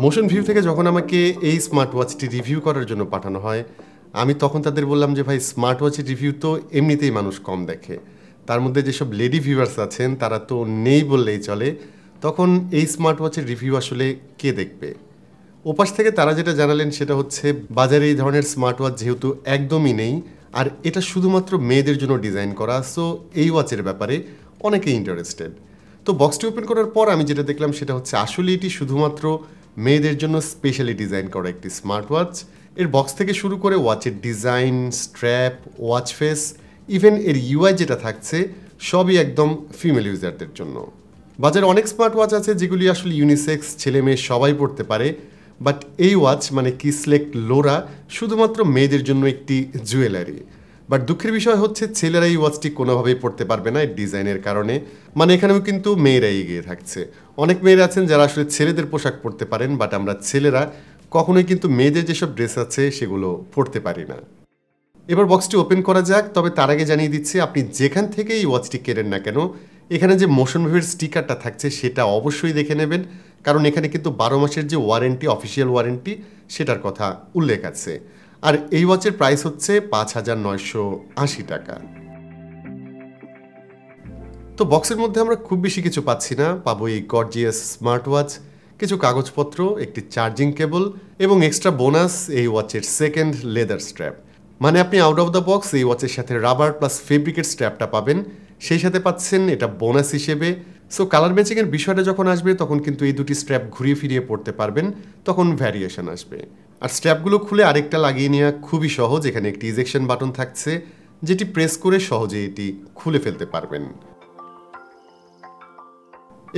Motion view থেকে যখন আমাকে এই স্মার্ট ওয়াচটি রিভিউ করার জন্য পাঠানো হয়, আমি তখন তাদের বললাম যে ভাই, স্মার্ট ওয়াচের রিভিউ তো এমনিতেই মানুষ কম দেখে, তার মধ্যে যেসব লেডি ভিউয়ার্স আছেন তারা তো নেই বললেই চলে, তখন এই স্মার্ট ওয়াচের রিভিউ আসলে কে দেখবে। ওপাশ থেকে তারা যেটা জানালেন সেটা হচ্ছে, বাজারে এই ধরনের স্মার্ট ওয়াচ যেহেতু একদমই নেই, আর এটা শুধুমাত্র মেয়েদের জন্য ডিজাইন করা, সো এই ওয়াচের ব্যাপারে অনেকেই ইন্টারেস্টেড। তো বক্সটি ওপেন করার পর আমি যেটা দেখলাম সেটা হচ্ছে আসলে এটি শুধুমাত্র মেয়েদের জন্য স্পেশালি ডিজাইন করা একটি স্মার্ট ওয়াচ। এর বক্স থেকে শুরু করে ওয়াচের design, strap, watch face, even এর ইউআই যেটা থাকছে সবই একদম ফিমেল ইউজারদের জন্য। বাজারে অনেক স্মার্ট ওয়াচ আছে যেগুলি আসলে ইউনিসেক্স, ছেলে মেয়ে সবাই পড়তে পারে, বাট এই ওয়াচ মানে কিসলেক্ট লোরা শুধুমাত্র মেয়েদের জন্য একটি জুয়েলারি। বাট দুঃখের বিষয় হচ্ছে ছেলেরা এই ওয়াচটি কোনোভাবেই পড়তে পারবে না এর ডিজাইনের কারণে। মানে এখানেও কিন্তু মেয়েরাই এগিয়ে থাকছে। অনেক মেয়েরা আছেন যারা আসলে ছেলেদের পোশাক পরতে পারেন, বাট আমরা ছেলেরা কখনোই কিন্তু মেয়েদের যেসব ড্রেস আছে সেগুলো পরতে পারি না। এবার বক্সটি ওপেন করা যাক, তবে তার আগে জানিয়ে দিচ্ছি আপনি যেখান থেকে এই ওয়াচটি কেনেন না কেন, এখানে যে মোশন ভিউয়ের স্টিকারটা থাকছে সেটা অবশ্যই দেখে নেবেন, কারণ এখানে কিন্তু 12 মাসের যে ওয়ারেন্টি, অফিসিয়াল ওয়ারেন্টি, সেটার কথা উল্লেখ আছে। আর এই ওয়াচের প্রাইস হচ্ছে 5,980 টাকা। তো বক্সের মধ্যে আমরা খুব বেশি কিছু পাচ্ছি না, পাবো এই গর্জিয়াস স্মার্ট ওয়াচ, কিছু কাগজপত্র, একটি চার্জিং কেবল এবং এক্সট্রা বোনাস এই ওয়াচের সেকেন্ড লেদার স্ট্র্যাপ। মানে আপনি আউট অফ দ্য বক্স এই ওয়াচের সাথে রাবার প্লাস ফেব্রিকের স্ট্র্যাপটা পাবেন, সেই সাথে পাচ্ছেন এটা বোনাস হিসেবে। সো কালার ম্যাচিংয়ের বিষয়টা যখন আসবে তখন কিন্তু এই দুটি স্ট্র্যাপ ঘুরিয়ে ফিরিয়ে পড়তে পারবেন, তখন ভ্যারিয়েশন আসবে। আর স্ট্র্যাপগুলো খুলে আরেকটা লাগিয়ে নেওয়া খুবই সহজ। এখানে একটি ইজেকশন বাটন থাকছে যেটি প্রেস করে সহজে এটি খুলে ফেলতে পারবেন।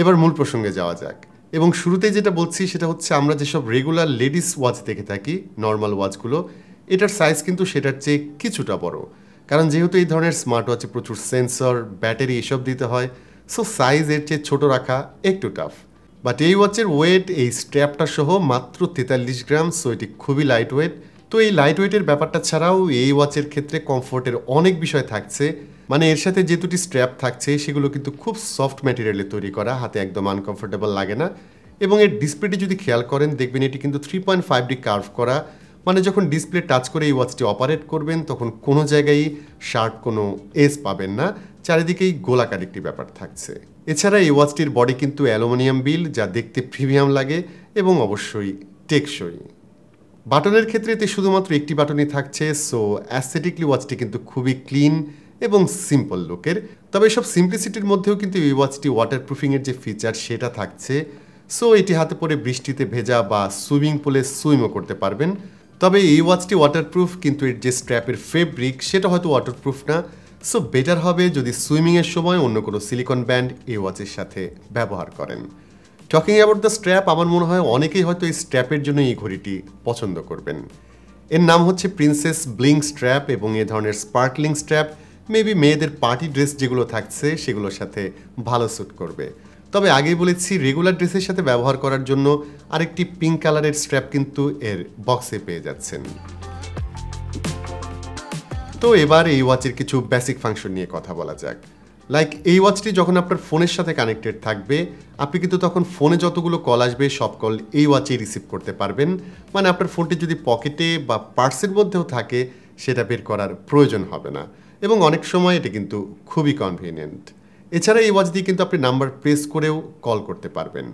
এবার মূল প্রসঙ্গে যাওয়া যাক, এবং শুরুতেই যেটা বলছি সেটা হচ্ছে আমরা যেসব রেগুলার লেডিস ওয়াচ দেখে থাকি, নর্মাল ওয়াচগুলো, এটার সাইজ কিন্তু সেটার চেয়ে কিছুটা বড়, কারণ যেহেতু এই ধরনের স্মার্ট ওয়াচে প্রচুর সেন্সর, ব্যাটারি এসব দিতে হয়, সো সাইজ এর চেয়ে ছোট রাখা একটু টাফ। বাট এই ওয়াচের ওয়েট এই স্ট্র্যাপটা সহ মাত্র 43 গ্রাম, সো এটি খুবই লাইট ওয়েট। তো এই লাইট ওয়েটের ব্যাপারটা ছাড়াও এই ওয়াচের ক্ষেত্রে কমফোর্টের অনেক বিষয় থাকছে। মানে এর সাথে যে দুটি স্ট্র্যাপ থাকছে সেগুলো কিন্তু খুব সফট ম্যাটেরিয়ালে তৈরি করা, হাতে একদম আনকমফোর্টেবল লাগে না। এবং এর ডিসপ্লেটি যদি খেয়াল করেন দেখবেন এটি কিন্তু 3.5D কার্ভ করা, মানে যখন ডিসপ্লে টাচ করে এই ওয়াচটি অপারেট করবেন তখন কোনো জায়গায় শার্প কোনো এজ পাবেন না, চারিদিকেই গোলাকার একটি ব্যাপার থাকছে। এছাড়া এই ওয়াচটির বডি কিন্তু অ্যালুমিনিয়াম বিল, যা দেখতে প্রিমিয়াম লাগে এবং অবশ্যই টেকসই। বাটনের ক্ষেত্রে এতে শুধুমাত্র একটি বাটনই থাকছে, সো অ্যাস্থেটিকলি ওয়াচটি কিন্তু খুবই ক্লিন এবং সিম্পল লুকের। তবে এসব সিম্পলিসিটির মধ্যেও কিন্তু এই ওয়াচটি ওয়াটারপ্রুফিংয়ের যে ফিচার সেটা থাকছে, সো এটি হাতে পরে বৃষ্টিতে ভেজা বা সুইমিং পুলে সুইমও করতে পারবেন। তবে এই ওয়াচটি ওয়াটারপ্রুফ, কিন্তু এর যে স্ট্র্যাপের ফেব্রিক সেটা হয়তো ওয়াটারপ্রুফ না, সো বেটার হবে যদি সুইমিংয়ের সময় অন্য কোনো সিলিকন ব্যান্ড এই ওয়াচের সাথে ব্যবহার করেন। টকিং অ্যাবাউট দ্য স্ট্র্যাপ, আমার মনে হয় অনেকেই হয়তো এই স্ট্র্যাপের জন্য এই ঘড়িটি পছন্দ করবেন। এর নাম হচ্ছে প্রিন্সেস ব্লিং স্ট্র্যাপ, এবং এ ধরনের স্পার্কলিং স্ট্র্যাপ মেবি মেয়েদের পার্টি ড্রেস যেগুলো থাকছে সেগুলোর সাথে ভালো স্যুট করবে। তবে আগেই বলেছি রেগুলার ড্রেসের সাথে ব্যবহার করার জন্য আরেকটি পিঙ্ক কালারের স্ট্র্যাপ কিন্তু এর বক্সে পেয়ে যাচ্ছেন। তো এবার এই ওয়াচের কিছু বেসিক ফাংশন নিয়ে কথা বলা যাক। লাইক এই ওয়াচটি যখন আপনার ফোনের সাথে কানেক্টেড থাকবে, আপনি কিন্তু তখন ফোনে যতগুলো কল আসবে সব কল এই ওয়াচেই রিসিভ করতে পারবেন। মানে আপনার ফোনটি যদি পকেটে বা পার্সের মধ্যেও থাকে সেটা বের করার প্রয়োজন হবে না, এবং অনেক সময় এটা কিন্তু খুবই কনভিনিয়েন্ট। এছাড়া এই ওয়াচ দিয়ে কিন্তু আপনি নাম্বার প্রেস করেও কল করতে পারবেন।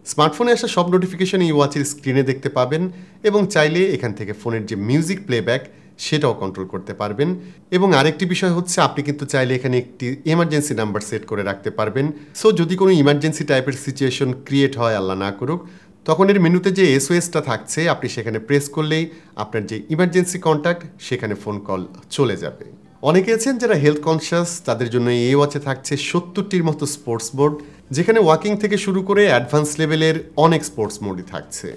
স্মার্টফোনে আসা সব নোটিফিকেশন এই ওয়াচের স্ক্রিনে দেখতে পাবেন, এবং চাইলে এখান থেকে ফোনের যে মিউজিক প্লেব্যাক সেটাও কন্ট্রোল করতে পারবেন। এবং আরেকটি বিষয় হচ্ছে আপনি কিন্তু চাইলে এখানে একটি এমার্জেন্সি নাম্বার সেট করে রাখতে পারবেন। সো যদি কোনো ইমার্জেন্সি টাইপের সিচুয়েশন ক্রিয়েট হয়, আল্লাহ না করুক, তখন এর মেনুতে যে SOSটা থাকছে আপনি সেখানে প্রেস করলেই আপনার যে ইমার্জেন্সি কন্ট্যাক্ট সেখানে ফোন কল চলে যাবে। অনেকে আছেন যারা হেলথ কনসিয়াস, তাদের জন্য এই ওয়াচে থাকছে 70টির মতো স্পোর্টস মোড, যেখানে ওয়াকিং থেকে শুরু করে অ্যাডভান্স লেভেলের অনেক স্পোর্টস মোডই থাকছে।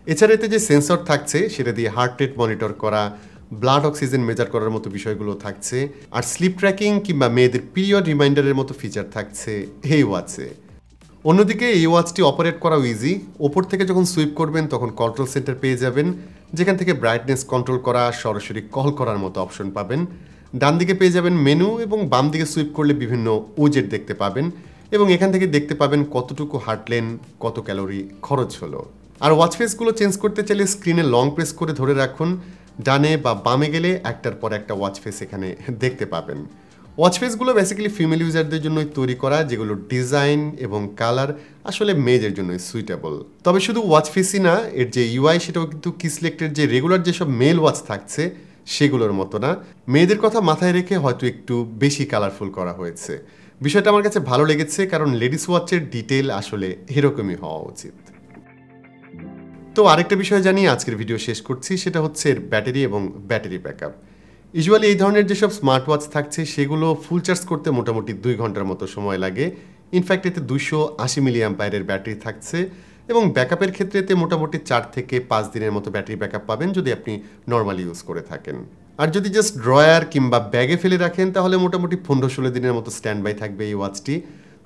এছাড়া এতে যে সেন্সর থাকছে সেটা দিয়ে হার্ট রেট মনিটর করা, ব্লাড অক্সিজেন মেজার করার মতো বিষয়গুলো থাকছে, আর স্লিপ ট্র্যাকিং কিংবা মেয়েদের পিরিয়ড রিমাইন্ডারের মতো ফিচার থাকছে এই ওয়াচে। অন্যদিকে এই ওয়াচটি অপারেট করাও ইজি। ওপর থেকে যখন সুইপ করবেন তখন কন্ট্রোল সেন্টার পেয়ে যাবেন, যেখান থেকে ব্রাইটনেস কন্ট্রোল করা, সরাসরি কল করার মতো অপশন পাবেন। ডান দিকে পেয়ে যাবেন মেনু, এবং বাম দিকে সুইপ করলে বিভিন্ন উইজেট দেখতে পাবেন, এবং এখান থেকে দেখতে পাবেন কতটুকু হাঁটলেন, কত ক্যালোরি খরচ হলো। আর ওয়াচ ফেসগুলো চেঞ্জ করতে চাইলে স্ক্রিনে লং প্রেস করে ধরে রাখুন, ডানে বা বামে গেলে একটার পর একটা ওয়াচ ফেস এখানে দেখতে পাবেন। ওয়াচ ফেসগুলো বেসিক্যালি ফিমেল ইউজারদের জন্যই তৈরি করা, যেগুলো ডিজাইন এবং কালার আসলে মেয়েদের জন্যই সুইটেবল। তবে শুধু ওয়াচ ফেসই না, এর যে ইউআই সেটাও কিন্তু কিসলেক্টের যে রেগুলার যেসব মেল ওয়াচ থাকছে সেগুলোর মতো না, মেয়েদের কথা মাথায় রেখে হয়তো একটু বেশি কালারফুল করা হয়েছে। বিষয়টা আমার কাছে ভালো লেগেছে, কারণ লেডিস ওয়াচের ডিটেল আসলে এরকমই হওয়া উচিত। তো আরেকটা বিষয় জানিয়ে আজকের ভিডিও শেষ করছি, সেটা হচ্ছে এর ব্যাটারি এবং ব্যাটারি ব্যাকআপ। ইউজুয়ালি এই ধরনের যেসব স্মার্ট ওয়াচ থাকছে সেগুলো ফুল চার্জ করতে মোটামুটি 2 ঘন্টার মতো সময় লাগে। ইনফ্যাক্ট এতে 280 মিলি অ্যাম্পায়ারের ব্যাটারি থাকছে এবং ব্যাকআপের ক্ষেত্রে এতে মোটামুটি 4 থেকে 5 দিনের মতো ব্যাটারি ব্যাকআপ পাবেন যদি আপনি নর্মালি ইউজ করে থাকেন। আর যদি জাস্ট ড্রয়ার কিংবা ব্যাগে ফেলে রাখেন তাহলে মোটামুটি 15-16 দিনের মতো স্ট্যান্ড বাই থাকবে এই ওয়াচটি।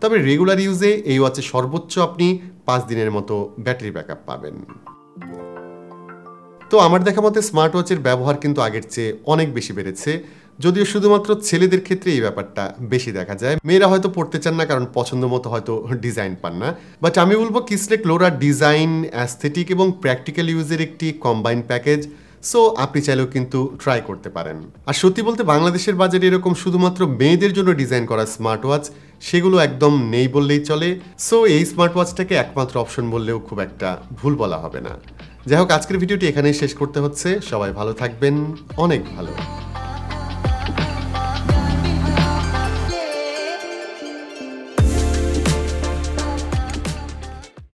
তবে রেগুলার ইউজে এই ওয়াচে সর্বোচ্চ আপনি 5 দিনের মতো ব্যাটারি ব্যাকআপ পাবেন। তো আমার দেখা মতে স্মার্ট ওয়াচের ব্যবহার কিন্তু আগের চেয়ে অনেক বেশি বেড়েছে, যদিও শুধুমাত্র ছেলেদের ক্ষেত্রে এই ব্যাপারটা বেশি দেখা যায়। মেয়েরা হয়তো পড়তে চান না, কারণ পছন্দ মতো হয়তো ডিজাইন পান না। বাট আমি বলবো কিসলেক্ট লোরা ডিজাইন, অ্যাস্থেটিক এবং প্র্যাকটিক্যাল ইউজের একটি কম্বাইন প্যাকেজ। সো আপনি চাইলেও কিন্তু ট্রাই করতে পারেন। আর সত্যি বলতে বাংলাদেশের বাজারে এরকম শুধুমাত্র মেয়েদের জন্য ডিজাইন করা স্মার্ট ওয়াচ সেগুলো একদম নেই বললেই চলে। সো এই স্মার্ট ওয়াচটাকে একমাত্র অপশন বললেও খুব একটা ভুল বলা হবে না। যাই হোক, আজকের ভিডিওটি এখানেই শেষ করতে হচ্ছে। সবাই ভালো থাকবেন, অনেক ভালো।